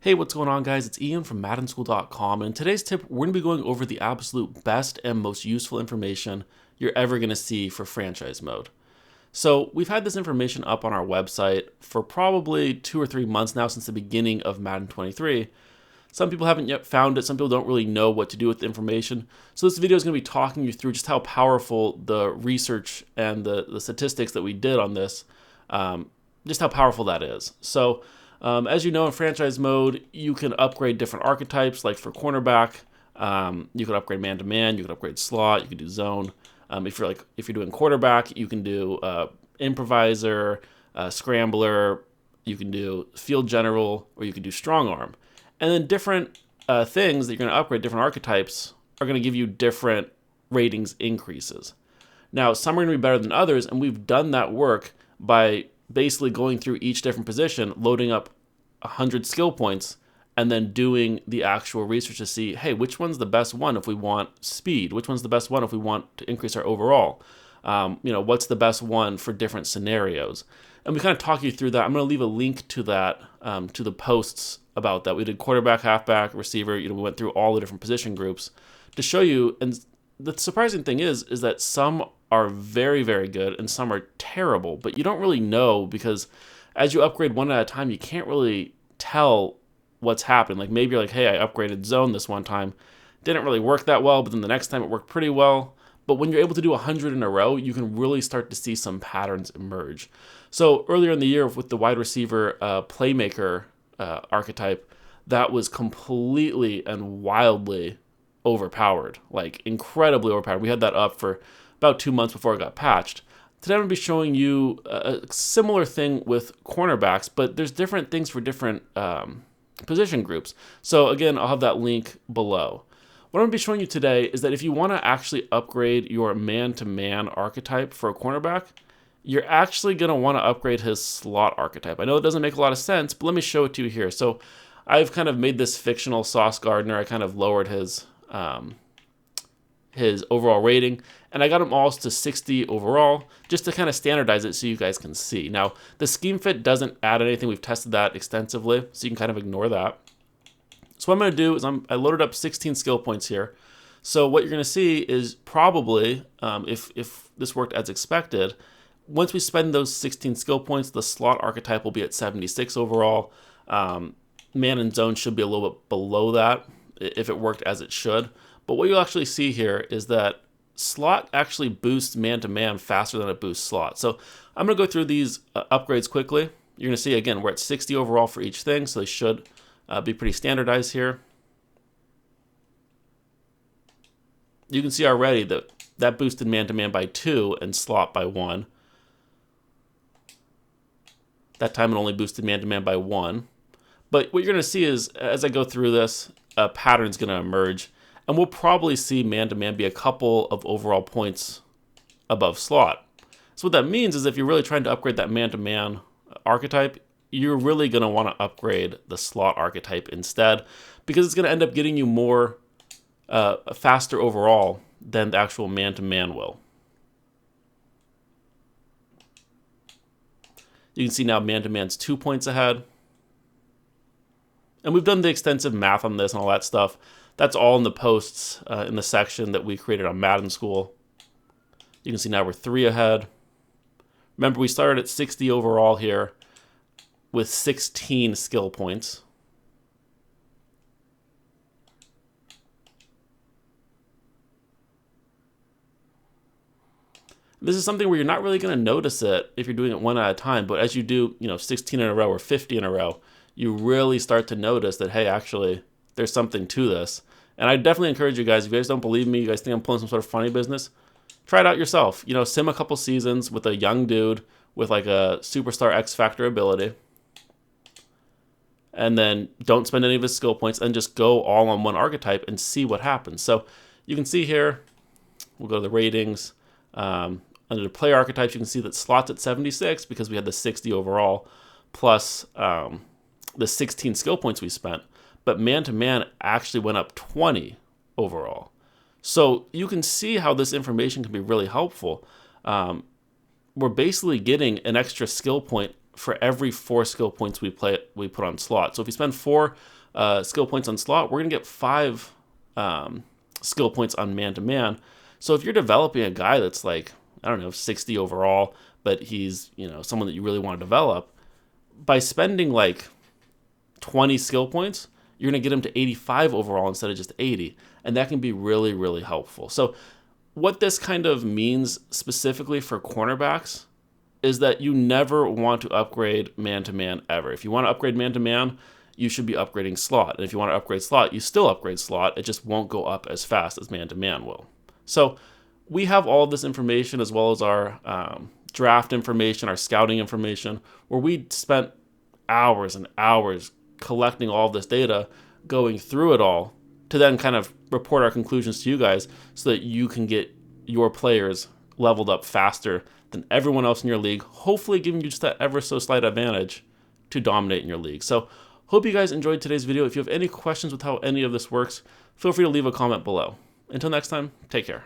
Hey, what's going on, guys? It's Ian from MaddenSchool.com, and in today's tip, we're going to be going over the absolute best and most useful information you're ever going to see for franchise mode. So we've had this information up on our website for probably 2 or 3 months now, since the beginning of Madden 23. Some people haven't yet found it. Some people don't really know what to do with the information. So this video is going to be talking you through just how powerful the research and the statistics that we did on this, just how powerful that is. So as you know, in franchise mode, you can upgrade different archetypes. Like for cornerback, you can upgrade man-to-man, you can upgrade slot, you can do zone. If you're doing quarterback, you can do improviser, scrambler, you can do field general, or you can do strong arm. And then different things that you're going to upgrade, different archetypes, are going to give you different ratings increases. Now, some are going to be better than others, and we've done that work by basically going through each different position, loading up 100 skill points, and then doing the actual research to see, hey, which one's the best one if we want speed? Which one's the best one if we want to increase our overall? What's the best one for different scenarios? And we kind of talk you through that. I'm going to leave a link to that, to the posts about that. We did quarterback, halfback, receiver. We went through all the different position groups to show you. And the surprising thing is that some are very, very good and some are terrible, but you don't really know, because as you upgrade one at a time, you can't really tell what's happened. Like maybe you're like, hey, I upgraded zone this one time, didn't really work that well, but then the next time it worked pretty well. But when you're able to do 100 in a row, you can really start to see some patterns emerge. So earlier in the year with the wide receiver playmaker archetype, that was completely and wildly overpowered, like incredibly overpowered. We had that up for about 2 months before it got patched. Today I'm going to be showing you a similar thing with cornerbacks, but there's different things for different position groups. So again, I'll have that link below. What I'm going to be showing you today is that if you want to actually upgrade your man-to-man archetype for a cornerback, you're actually going to want to upgrade his slot archetype. I know it doesn't make a lot of sense, but let me show it to you here. So I've kind of made this fictional Sauce Gardner. I kind of lowered his overall rating, and I got them all to 60 overall, just to kind of standardize it so you guys can see. Now, the scheme fit doesn't add anything. We've tested that extensively, so you can kind of ignore that. So what I'm going to do is I loaded up 16 skill points here. So what you're going to see is probably, if this worked as expected, once we spend those 16 skill points, the slot archetype will be at 76 overall. Man and zone should be a little bit below that if it worked as it should. But what you'll actually see here is that slot actually boosts man-to-man faster than it boosts slot. So I'm going to go through these upgrades quickly. You're going to see, again, we're at 60 overall for each thing, so they should be pretty standardized here. You can see already that boosted man-to-man by 2 and slot by 1. That time it only boosted man-to-man by 1. But what you're going to see is, as I go through this, a pattern's going to emerge. And we'll probably see man-to-man be a couple of overall points above slot. So what that means is if you're really trying to upgrade that man-to-man archetype, you're really going to want to upgrade the slot archetype instead, because it's going to end up getting you more faster overall than the actual man-to-man will. You can see now man-to-man's 2 points ahead. And we've done the extensive math on this and all that stuff. That's all in the posts in the section that we created on Madden School. You can see now we're 3 ahead. Remember, we started at 60 overall here with 16 skill points. This is something where you're not really going to notice it if you're doing it one at a time, but as you do, 16 in a row or 50 in a row, you really start to notice that, hey, actually, there's something to this. And I definitely encourage you guys, if you guys don't believe me, you guys think I'm pulling some sort of funny business, try it out yourself. Sim a couple seasons with a young dude with like a superstar X Factor ability. And then don't spend any of his skill points and just go all on one archetype and see what happens. So you can see here, we'll go to the ratings. Under the player archetypes, you can see that slot's at 76 because we had the 60 overall plus the 16 skill points we spent. But man-to-man actually went up 20 overall. So you can see how this information can be really helpful. We're basically getting an extra skill point for every 4 skill points we put on slot. So if you spend 4 skill points on slot, we're gonna get 5 skill points on man-to-man. So if you're developing a guy that's like, I don't know, 60 overall, but he's, you know, someone that you really want to develop, by spending like 20 skill points, you're going to get him to 85 overall instead of just 80. And that can be really, really helpful. So what this kind of means specifically for cornerbacks is that you never want to upgrade man-to-man ever. If you want to upgrade man-to-man, you should be upgrading slot. And if you want to upgrade slot, you still upgrade slot. It just won't go up as fast as man-to-man will. So we have all this information as well as our draft information, our scouting information, where we spent hours and hours collecting all of this data, going through it all to then kind of report our conclusions to you guys so that you can get your players leveled up faster than everyone else in your league, hopefully giving you just that ever so slight advantage to dominate in your league. So hope you guys enjoyed today's video. If you have any questions with how any of this works, feel free to leave a comment below. Until next time, take care.